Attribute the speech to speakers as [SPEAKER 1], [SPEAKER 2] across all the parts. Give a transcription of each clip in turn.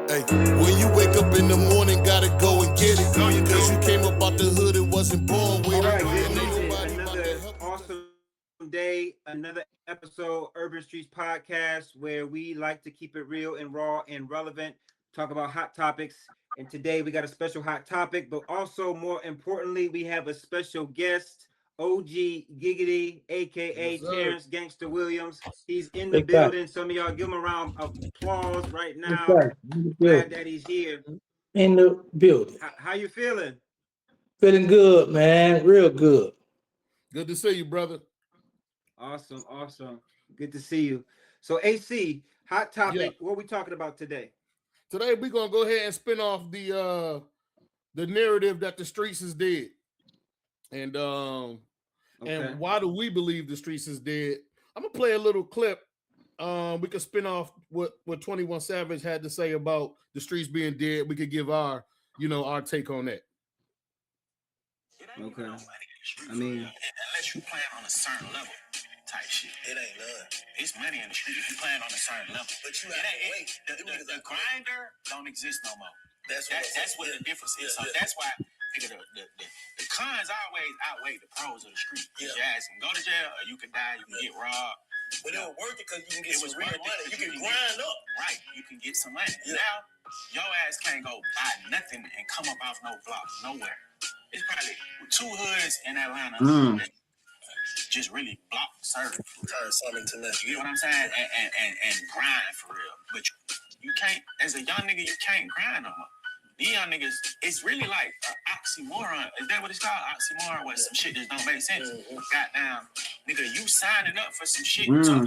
[SPEAKER 1] Hey, when you wake up in the morning, gotta go and get it. Cause you came up out the hood and wasn't born with it.
[SPEAKER 2] All right, good
[SPEAKER 1] And ain't
[SPEAKER 2] evening.
[SPEAKER 1] nobody about to
[SPEAKER 2] Another
[SPEAKER 1] help you.
[SPEAKER 2] awesome day, another episode, Urban Streets Podcast, where we like to keep it real and raw and relevant, talk about hot topics. And today we got a special hot topic, but also more importantly, we have a special guest, OG Giggity, aka
[SPEAKER 1] Yes, sir.
[SPEAKER 2] Terrance Gangsta Williams. He's in the
[SPEAKER 3] Big fact.
[SPEAKER 2] building. Some of y'all give him a round of applause right
[SPEAKER 3] Big
[SPEAKER 2] now.
[SPEAKER 3] fact. In the
[SPEAKER 2] Glad
[SPEAKER 3] building.
[SPEAKER 2] that he's here.
[SPEAKER 3] In the building.
[SPEAKER 2] How you feeling?
[SPEAKER 3] Feeling good, man. Real good.
[SPEAKER 1] Good to see you, brother.
[SPEAKER 2] Awesome. Good to see you. So AC, hot topic.
[SPEAKER 1] Yeah.
[SPEAKER 2] What are we talking about today?
[SPEAKER 1] Today we're gonna go ahead and spin off the narrative that the streets is dead. And and why do we believe the streets is dead? I'm gonna play a little clip. We could spin off what 21 Savage had to say about the streets being dead. We could give our take on that.
[SPEAKER 2] Okay. I mean,
[SPEAKER 4] unless you playing on a certain level type shit. It ain't none. It's money in the street if you playing on a certain level. But you have to wait. The grinder don't exist no more. That's what the difference is. So that's why the cons always outweigh the pros of the street. You ask them, go to jail or you can die, you can get robbed. But it was worth it because you can get some real money. You can grind up. Right. You can get some money. Yeah. Now, your ass can't go buy nothing and come up off no block, nowhere. It's probably 2 hoods in Atlanta just really block service. Turn something to nothing. You get what I'm saying? And grind for real. But you can't, as a young nigga, you can't grind no more. These young niggas, it's really like an oxymoron. Is that what it's called? Oxymoron, where some shit just don't make sense. Goddamn, nigga, you signing up for some shit to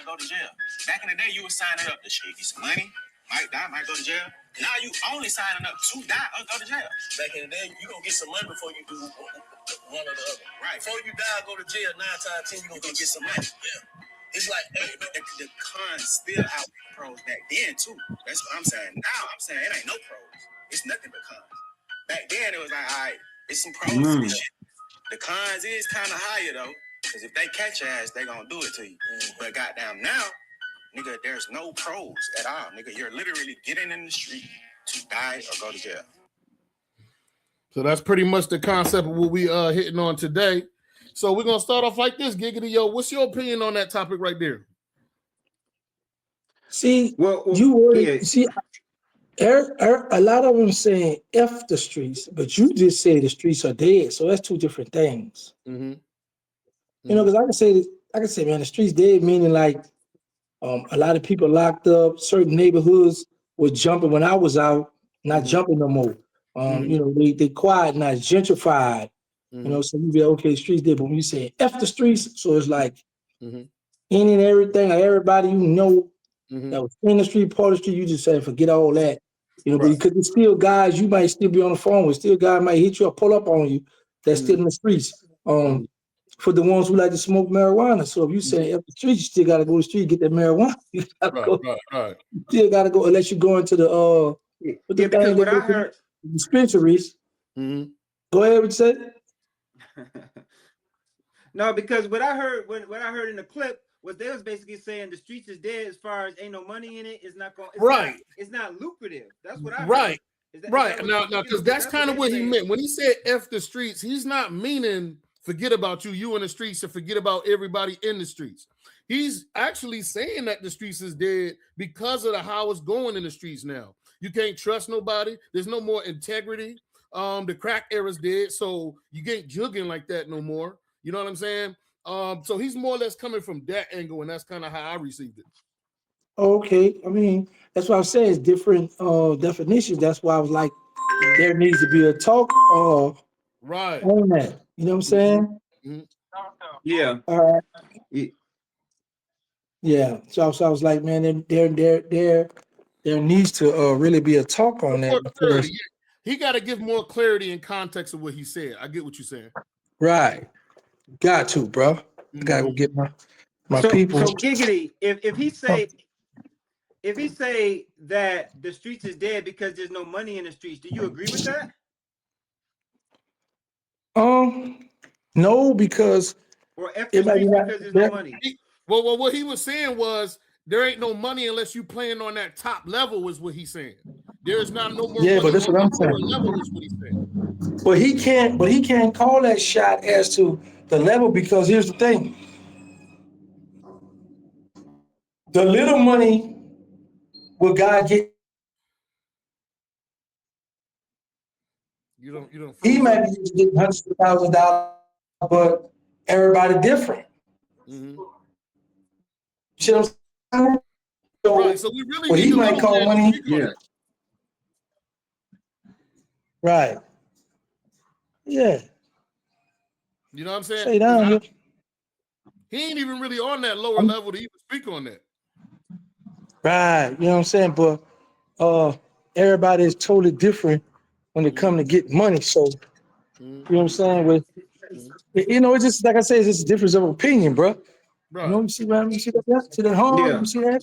[SPEAKER 4] go to jail. Back in the day, you were signing up to shit, get some money. Might die, might go to jail. Now you only signing up to die or go to jail. Back in the day, you gonna get some money before you do one or the other. Right. Before you die, go to jail. 9 times 10, you gonna get some money. Yeah. It's like the cons still out pros back then too. That's what I'm saying. Now I'm saying it ain't no pros. It's nothing but cons. Back then it was like, all right, it's some pros to this shit. The cons is kind of higher though, because if they catch your ass, they gonna do it to you. But goddamn now, nigga, there's no pros at all. Nigga, you're literally getting in the street to die or go to jail.
[SPEAKER 1] So that's pretty much the concept of what we hitting on today. So we're gonna start off like this, Giggity. Yo, what's your opinion on that topic right there?
[SPEAKER 3] See,
[SPEAKER 2] well
[SPEAKER 3] see, a lot of them saying F the streets, but you just say the streets are dead. So that's 2 different things.
[SPEAKER 1] Mm-hmm.
[SPEAKER 3] You know, because I can say, man, the streets dead, meaning like a lot of people locked up, certain neighborhoods were jumping when I was out, not jumping no more. You know, they quiet now, it's gentrified. You know, so you be okay, streets dead, but when you say F the streets, so it's like any and everything, like everybody you know that was in the street, part of the street, you just say forget all that. You know, but because there's still guys you might still be on the phone with, still guys might hit you or pull up on you that's still in the streets. For the ones who like to smoke marijuana. So if you say F the streets, you still gotta go to the street, get that marijuana. You gotta
[SPEAKER 1] Right.
[SPEAKER 3] You still gotta go unless you go into the
[SPEAKER 2] because what I heard
[SPEAKER 3] dispensaries. Go ahead, what you said.
[SPEAKER 2] No, because what I heard in the clip was they was basically saying the streets is dead as far as ain't no money in it. It's not going. It's not lucrative. That's what I heard.
[SPEAKER 1] Now, because that's kind of what he meant when he said "F the streets." He's not meaning forget about you in the streets, and forget about everybody in the streets. He's actually saying that the streets is dead because of how it's going in the streets now. You can't trust nobody. There's no more integrity. The crack era's dead, so you ain't jugging like that no more. You know what I'm saying? So he's more or less coming from that angle, and that's kind of how I received it.
[SPEAKER 3] Okay, I mean that's what I'm saying. It's different definitions. That's why I was like, there needs to be a talk
[SPEAKER 1] right
[SPEAKER 3] on that. You know what I'm saying?
[SPEAKER 2] Yeah.
[SPEAKER 3] All right. Yeah. So I was like, man, there needs to really be a talk on that. Because,
[SPEAKER 1] he got to give more clarity and context of what he said. I get what you're saying.
[SPEAKER 3] Right. Got to, bro. I gotta go get my people.
[SPEAKER 2] So Giggity, if he say that the streets is dead because there's no money in the streets, do you agree with that?
[SPEAKER 3] No, because
[SPEAKER 2] or F the streets because there's no money.
[SPEAKER 1] Well, what he was saying was there ain't no money unless you playing on that top level, is what he's saying. There is not no more
[SPEAKER 3] Yeah,
[SPEAKER 1] money
[SPEAKER 3] but that's
[SPEAKER 1] on
[SPEAKER 3] what I'm
[SPEAKER 1] the lower
[SPEAKER 3] saying.
[SPEAKER 1] level, is what he's saying.
[SPEAKER 3] But he can't call that shot as to the level, because here's the thing. The little money will God get.
[SPEAKER 1] You don't
[SPEAKER 3] He
[SPEAKER 1] freeze up.
[SPEAKER 3] might be getting $100,000, but everybody different.
[SPEAKER 1] Mm-hmm.
[SPEAKER 3] You see what I'm saying? So
[SPEAKER 1] Right. So we really
[SPEAKER 3] what
[SPEAKER 1] need
[SPEAKER 3] he
[SPEAKER 1] the
[SPEAKER 3] might
[SPEAKER 1] middleman
[SPEAKER 3] call
[SPEAKER 1] to
[SPEAKER 3] money.
[SPEAKER 1] speak on that.
[SPEAKER 3] Right. Yeah.
[SPEAKER 1] You know what I'm saying?
[SPEAKER 3] Say down here.
[SPEAKER 1] He ain't even really on that lower level to even speak on that.
[SPEAKER 3] Right. You know what I'm saying? But everybody is totally different when it comes to get money. So you know what I'm saying? With it's just like I say, it's just a difference of opinion, bro.
[SPEAKER 1] Right.
[SPEAKER 3] You know, you see that? See that horn?
[SPEAKER 2] Yeah.
[SPEAKER 3] You see that?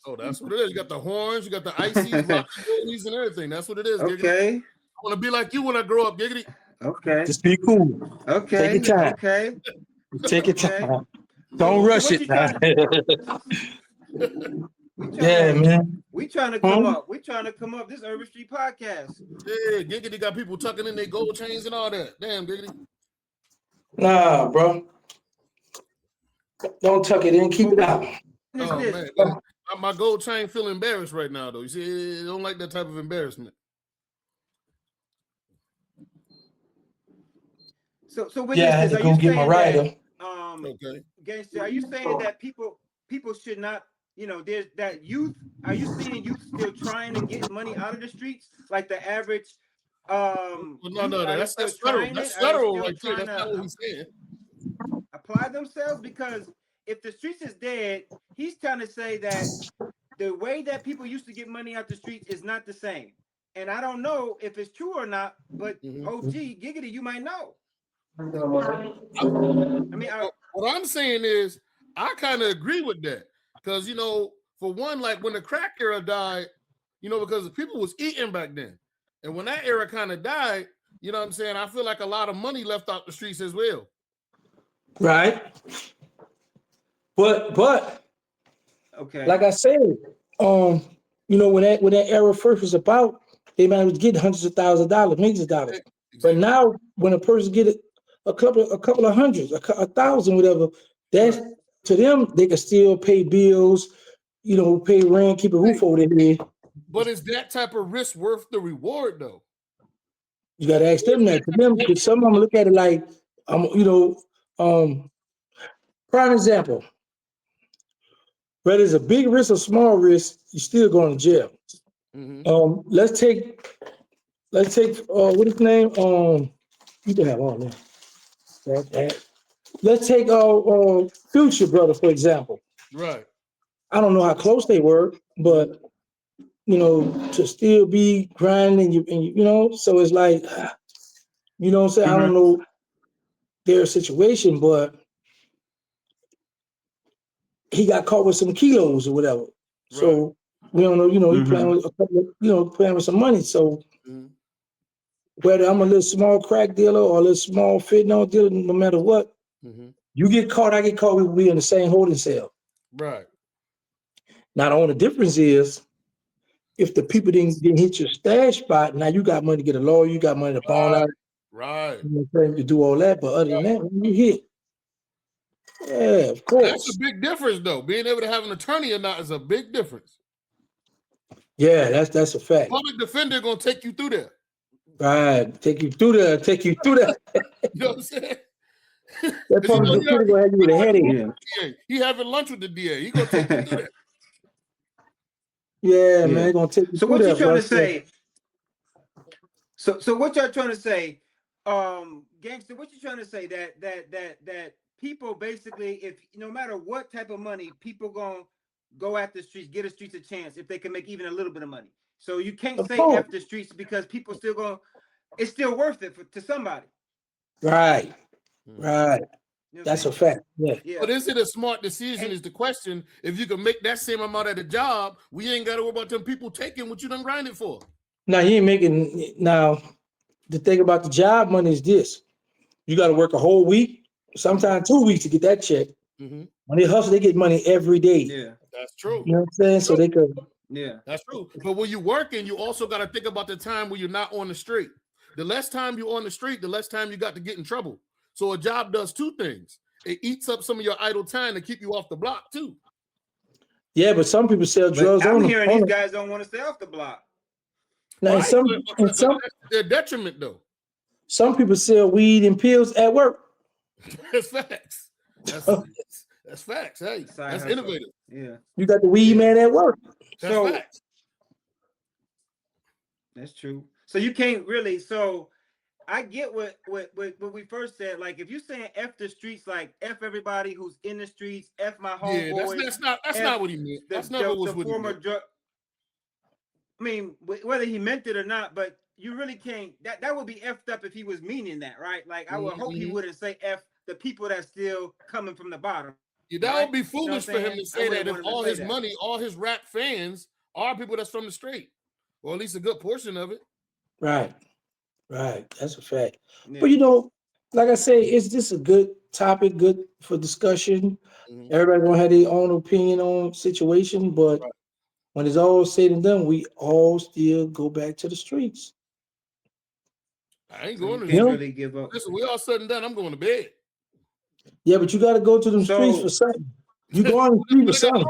[SPEAKER 1] Oh, that's what it is. You got the horns, you got the ices, boxes, and everything. That's what it is. Giggity.
[SPEAKER 2] Okay.
[SPEAKER 1] I want to be like you when I grow up, Giggity.
[SPEAKER 2] Okay.
[SPEAKER 3] Just be cool.
[SPEAKER 2] Okay.
[SPEAKER 3] Take your time.
[SPEAKER 2] Okay.
[SPEAKER 3] Take your
[SPEAKER 2] Okay.
[SPEAKER 3] time. Don't
[SPEAKER 2] So
[SPEAKER 3] rush
[SPEAKER 2] what
[SPEAKER 3] it.
[SPEAKER 2] you trying
[SPEAKER 3] Yeah, man.
[SPEAKER 2] We trying to come up. We trying to come up. This Urban Street Podcast.
[SPEAKER 1] Yeah, Giggity got people tucking in their gold chains and all that. Damn, Giggity.
[SPEAKER 3] Nah, bro. Don't tuck it in. Keep it out.
[SPEAKER 1] Oh man, my gold chain feel embarrassed right now though. You see, I don't like that type of embarrassment.
[SPEAKER 2] So when
[SPEAKER 3] I had to go get my rider.
[SPEAKER 1] Okay.
[SPEAKER 2] Gangsta, are you saying that people should not, there's that youth? Are you seeing youth still trying to get money out of the streets, like the average?
[SPEAKER 1] No, that's federal. That's
[SPEAKER 2] Are they
[SPEAKER 1] federal
[SPEAKER 2] still
[SPEAKER 1] right there.
[SPEAKER 2] trying
[SPEAKER 1] That's not what he's saying.
[SPEAKER 2] apply themselves? Because if the streets is dead, he's trying to say that the way that people used to get money out the streets is not the same. And I don't know if it's true or not, but OG Giggity, you might know. I mean,
[SPEAKER 1] what I'm saying is, I kind of agree with that because for one, like when the crack era died, because people was eating back then, and when that era kind of died, you know what I'm saying? I feel like a lot of money left out the streets as well.
[SPEAKER 3] Right. But
[SPEAKER 2] okay.
[SPEAKER 3] Like I said, when that era first was about, they might was getting hundreds of thousands of dollars, millions of dollars. Exactly. But now, when a person get a couple of hundreds, a thousand, whatever, that's to them they can still pay bills, pay rent, keep a roof over their head.
[SPEAKER 1] But is that type of risk worth the reward, though?
[SPEAKER 3] You got to ask them that. To them, because some of them look at it like, prime example. Whether it's a big risk or small risk, you're still going to jail. Mm-hmm. Let's take what is his name? You can have on there. Let's take Future brother, for example.
[SPEAKER 1] Right.
[SPEAKER 3] I don't know how close they were, but to still be grinding and so it's like, what I'm saying? I don't know their situation, but he got caught with some kilos or whatever. Right. So we don't know, he playing with a couple of, playing with some money. So whether I'm a little small crack dealer or a little small fentanyl dealer, no matter what, you get caught, I get caught, we will be in the same holding cell.
[SPEAKER 1] Right.
[SPEAKER 3] Now the only difference is if the people didn't hit your stash spot, now you got money to get a lawyer, you got money to bond out.
[SPEAKER 1] Right.
[SPEAKER 3] To do all that, but other than that, when you hit, yeah, of course.
[SPEAKER 1] That's a big difference, though. Being able to have an attorney or not is a big difference.
[SPEAKER 3] Yeah, that's a fact.
[SPEAKER 1] Public defender gonna take you through there.
[SPEAKER 3] Right, take you through that.
[SPEAKER 1] You know what I'm saying?
[SPEAKER 3] That public defender gonna have you with a headache.
[SPEAKER 1] Yeah. He having lunch with the DA. He gonna take you through that.
[SPEAKER 3] Yeah, man, gonna take you
[SPEAKER 2] so
[SPEAKER 3] through
[SPEAKER 2] what
[SPEAKER 3] that.
[SPEAKER 2] You trying to say? So what y'all trying to say, Gangsta? What you trying to say that people basically, if no matter what type of money, people gonna go at the streets, get the streets a chance if they can make even a little bit of money. So you can't say F the streets because people still gonna, it's still worth it to somebody.
[SPEAKER 3] Right. Right. That's a fact. Yeah.
[SPEAKER 1] But is it a smart decision is the question. If you can make that same amount at a job, we ain't got to worry about them people taking what you done grinded for.
[SPEAKER 3] Now you ain't making. Now the thing about the job money is this: you got to work a whole week, sometimes 2 weeks to get that check. When they hustle, they get money every day.
[SPEAKER 2] Yeah,
[SPEAKER 1] That's true.
[SPEAKER 3] You know what I'm saying? So they could.
[SPEAKER 2] Yeah,
[SPEAKER 1] That's true. But when you're working, you also got to think about the time when you're not on the street. The less time you're on the street, the less time you got to get in trouble. So a job does two things. It eats up some of your idle time to keep you off the block too.
[SPEAKER 3] Yeah, but some people sell
[SPEAKER 2] but
[SPEAKER 3] drugs
[SPEAKER 2] I'm
[SPEAKER 3] on
[SPEAKER 2] hearing these
[SPEAKER 3] them.
[SPEAKER 2] guys don't want to stay off the block.
[SPEAKER 3] Now,
[SPEAKER 1] Right. But
[SPEAKER 3] and some
[SPEAKER 1] that's their detriment though.
[SPEAKER 3] some people sell weed and pills at work.
[SPEAKER 1] That's facts. That's facts. Hey,
[SPEAKER 2] Side
[SPEAKER 1] that's
[SPEAKER 2] hustle.
[SPEAKER 1] innovative.
[SPEAKER 2] Yeah,
[SPEAKER 3] You got the weed man at work.
[SPEAKER 1] That's
[SPEAKER 2] so
[SPEAKER 1] facts.
[SPEAKER 2] that's true. So you can't really. So I get what we first said. Like if you're saying F the streets, like F everybody who's in the streets, F my
[SPEAKER 1] Yeah,
[SPEAKER 2] homeboys.
[SPEAKER 1] that's not what he meant. That's never was
[SPEAKER 2] the
[SPEAKER 1] what he
[SPEAKER 2] former
[SPEAKER 1] meant.
[SPEAKER 2] drug. I mean, whether he meant it or not, but you really can't. That would be effed up if he was meaning that, right? Like I would hope he wouldn't say F the people that's still coming from the bottom.
[SPEAKER 1] Yeah, that would be foolish for him to say that if all his
[SPEAKER 2] that.
[SPEAKER 1] money, all his rap fans are people that's from the street, or at least a good portion of it.
[SPEAKER 3] Right. That's a fact.
[SPEAKER 2] Yeah.
[SPEAKER 3] But you know, like I say, it's just a good topic, good for discussion. Everybody gonna have their own opinion on situation, but when it's all said and done, we all still go back to the streets.
[SPEAKER 1] I ain't
[SPEAKER 2] So
[SPEAKER 1] going
[SPEAKER 2] you
[SPEAKER 1] to
[SPEAKER 2] can't
[SPEAKER 1] the
[SPEAKER 2] really give up.
[SPEAKER 1] Listen, we all said and done. I'm going to bed.
[SPEAKER 3] Yeah, but you got to go to them streets for something. You go on the street for something.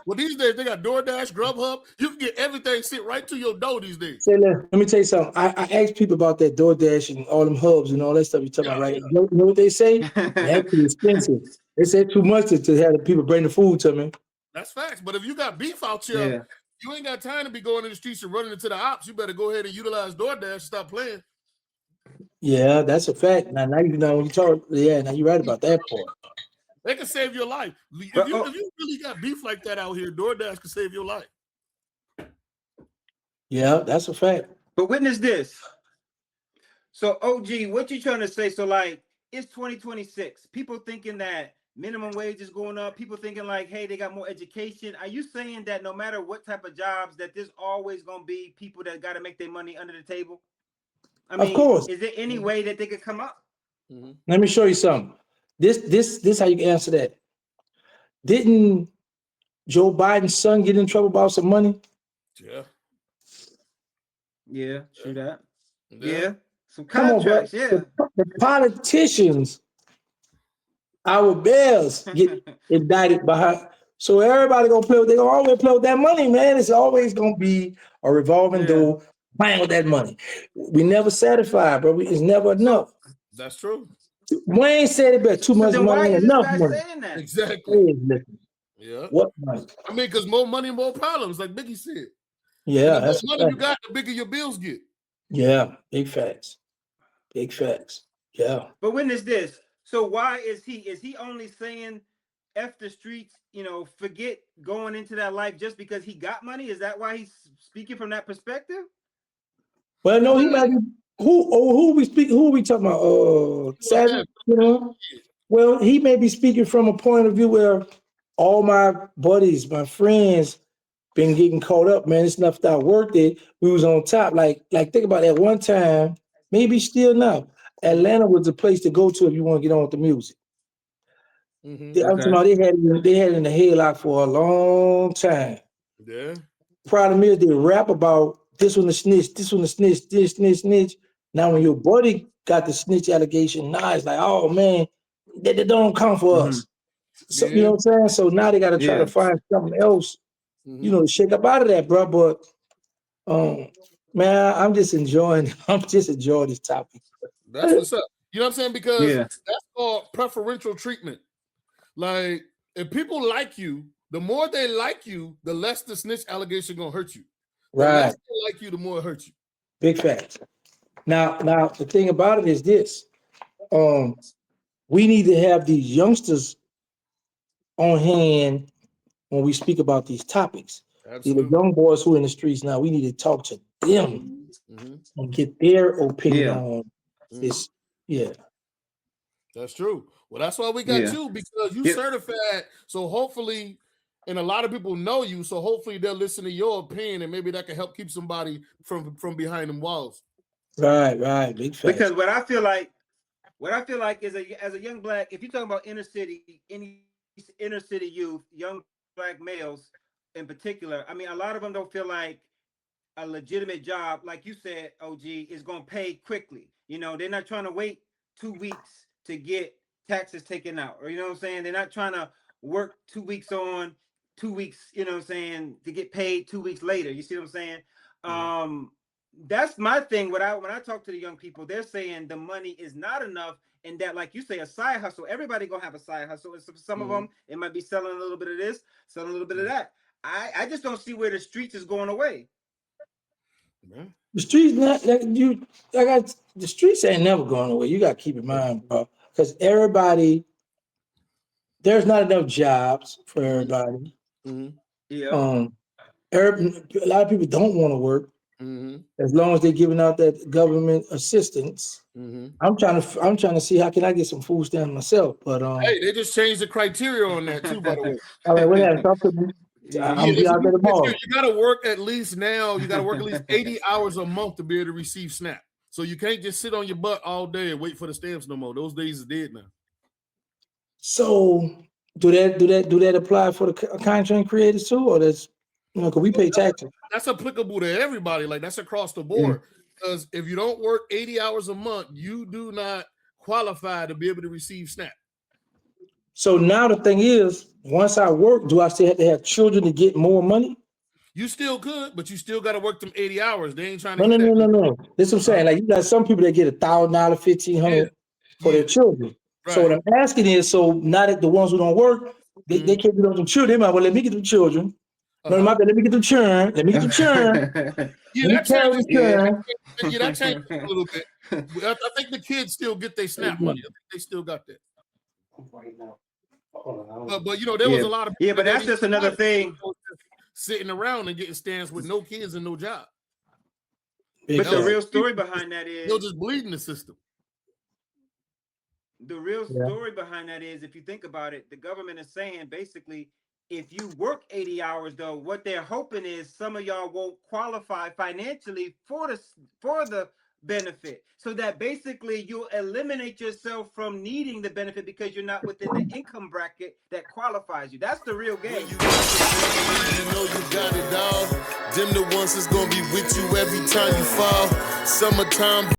[SPEAKER 1] Well, these days they got DoorDash, Grubhub. You can get everything sent right to your door these days.
[SPEAKER 3] Say, let me tell you something. I asked people about that DoorDash and all them hubs and all that stuff you talking about, right? You know what they say? That's too expensive. They said too much to have the people bring the food to me.
[SPEAKER 1] That's facts. But if you got beef out here, you ain't got time to be going in the streets and running into the ops. You better go ahead and utilize DoorDash and stop playing.
[SPEAKER 3] Yeah, that's a fact. Now you know when you talk, now you're right about that part.
[SPEAKER 1] They can save your life. If you really got beef like that out here, DoorDash can save your life.
[SPEAKER 3] Yeah, that's a fact.
[SPEAKER 2] But witness this. So, OG, what you trying to say? So, like, it's 2026. People thinking that minimum wage is going up. People thinking like, hey, they got more education. Are you saying that no matter what type of jobs, that there's always going to be people that got to make their money under the table? I mean,
[SPEAKER 3] of course.
[SPEAKER 2] Is there any way that they could come up?
[SPEAKER 3] Let me show you something. This how you can answer that. Didn't Joe Biden's son get in trouble about some money?
[SPEAKER 2] Yeah, true that. Yeah. Some
[SPEAKER 3] Come
[SPEAKER 2] contracts,
[SPEAKER 3] on, the politicians, our bears, get indicted behind. So everybody gonna play. They gonna always play with that money, man. It's always gonna be a revolving door playing with that money. We never satisfied, bro. It's never enough.
[SPEAKER 1] That's true.
[SPEAKER 3] Wayne said it better. Too much money,
[SPEAKER 2] why is
[SPEAKER 3] enough
[SPEAKER 2] this guy
[SPEAKER 3] money.
[SPEAKER 2] saying that?
[SPEAKER 1] Exactly.
[SPEAKER 3] Yeah. What money?
[SPEAKER 1] I mean, because more money, more problems, like Biggie said.
[SPEAKER 3] Yeah,
[SPEAKER 1] the more money you got, the bigger your bills get.
[SPEAKER 3] Yeah, big facts. Big facts. Yeah.
[SPEAKER 2] But witness this. So why is he only saying F the streets, forget going into that life just because he got money? Is that why he's speaking from that perspective?
[SPEAKER 3] Well, no, he might be who we speak, who are we talking about? Savage, Well, he may be speaking from a point of view where all my buddies, my friends, been getting caught up, man. It's enough that I worked it. We was on top. Like think about that one time, maybe still now. Atlanta was the place to go to if you want to get on with the music. They had it in the headlock for a long time.
[SPEAKER 1] Yeah.
[SPEAKER 3] Problem is they rap about this one the snitch, this one the snitch, this snitch. Now when your buddy got the snitch allegation, now it's like, oh man, they don't come for us. So you know what I'm saying? So now they gotta try to find something else, to shake up out of that, bro. But man, I'm just enjoying this topic.
[SPEAKER 1] That's what's up. You know what I'm saying? Because that's called preferential treatment. Like, if people like you, the more they like you, the less the snitch allegation gonna hurt you. The less they like you, the more it hurts you.
[SPEAKER 3] Big fact. Now the thing about it is this. We need to have these youngsters on hand when we speak about these topics. The young boys who are in the streets now, we need to talk to them and get their opinion on this. Yeah.
[SPEAKER 1] That's true. Well, that's why we got you, because you certified. So hopefully, and a lot of people know you, so hopefully they'll listen to your opinion, and maybe that can help keep somebody from behind them walls.
[SPEAKER 3] Right. Big fact.
[SPEAKER 2] Because what I feel like is as a young black, if you're talking about inner city youth, young Black males in particular, I mean, a lot of them don't feel like a legitimate job, like you said, OG, is going to pay quickly. You know, they're not trying to wait 2 weeks to get taxes taken out, or you know what I'm saying? They're not trying to work 2 weeks on, 2 weeks, you know what I'm saying, to get paid 2 weeks later. You see what I'm saying? That's my thing. When I talk to the young people, they're saying the money is not enough, and that, like you say, a side hustle. Everybody gonna have a side hustle. And some of them, it might be selling a little bit of this, selling a little bit of that. I just don't see where the streets is going away.
[SPEAKER 3] The streets not the streets ain't never going away. You got to keep in mind, bro, because there's not enough jobs for everybody.
[SPEAKER 2] Yeah.
[SPEAKER 3] A lot of people don't want to work as long as they're giving out that government assistance. I'm trying to see how can I get some food stamps myself, but
[SPEAKER 1] hey, they just changed the criteria on that too, by the way.
[SPEAKER 3] All right, whatever. I'm be out there tomorrow.
[SPEAKER 1] You got to work at least now. You got to work at least 80 hours a month to be able to receive SNAP. So you can't just sit on your butt all day and wait for the stamps no more. Those days are dead now.
[SPEAKER 3] So do that apply for the content creators too, or that's because we pay taxes?
[SPEAKER 1] That's applicable to everybody. Like that's across the board. Because if you don't work 80 hours a month, you do not qualify to be able to receive SNAP.
[SPEAKER 3] So now the thing is, once I work, do I still have to have children to get more money?
[SPEAKER 1] You still could, but you still got to work them 80 hours. They ain't trying to.
[SPEAKER 3] No. That's what I'm saying. Like you got some people that get $1,000, $1,500 for their children. Right. So what I'm asking is, so now that the ones who don't work, they can't get them children. They might, well, let me get them children. No, let me get them churn. Let me get them churn.
[SPEAKER 1] That changed a little bit. I think the kids still get their SNAP money. I think they still got that.
[SPEAKER 3] Right now.
[SPEAKER 1] But you know, there was a lot of
[SPEAKER 2] but that's just another thing.
[SPEAKER 1] Sitting around and getting stamps with no kids and no job.
[SPEAKER 2] But the real story behind that is
[SPEAKER 1] they'll just bleed in the system.
[SPEAKER 2] The real story behind that is, if you think about it, the government is saying basically, if you work 80 hours, though, what they're hoping is some of y'all won't qualify financially for the benefit, so that basically you'll eliminate yourself from needing the benefit because you're not within the income bracket that qualifies you. That's the real game.
[SPEAKER 5] You know you got it, dog. Them the ones that's gonna be with you every time you fall. Summertime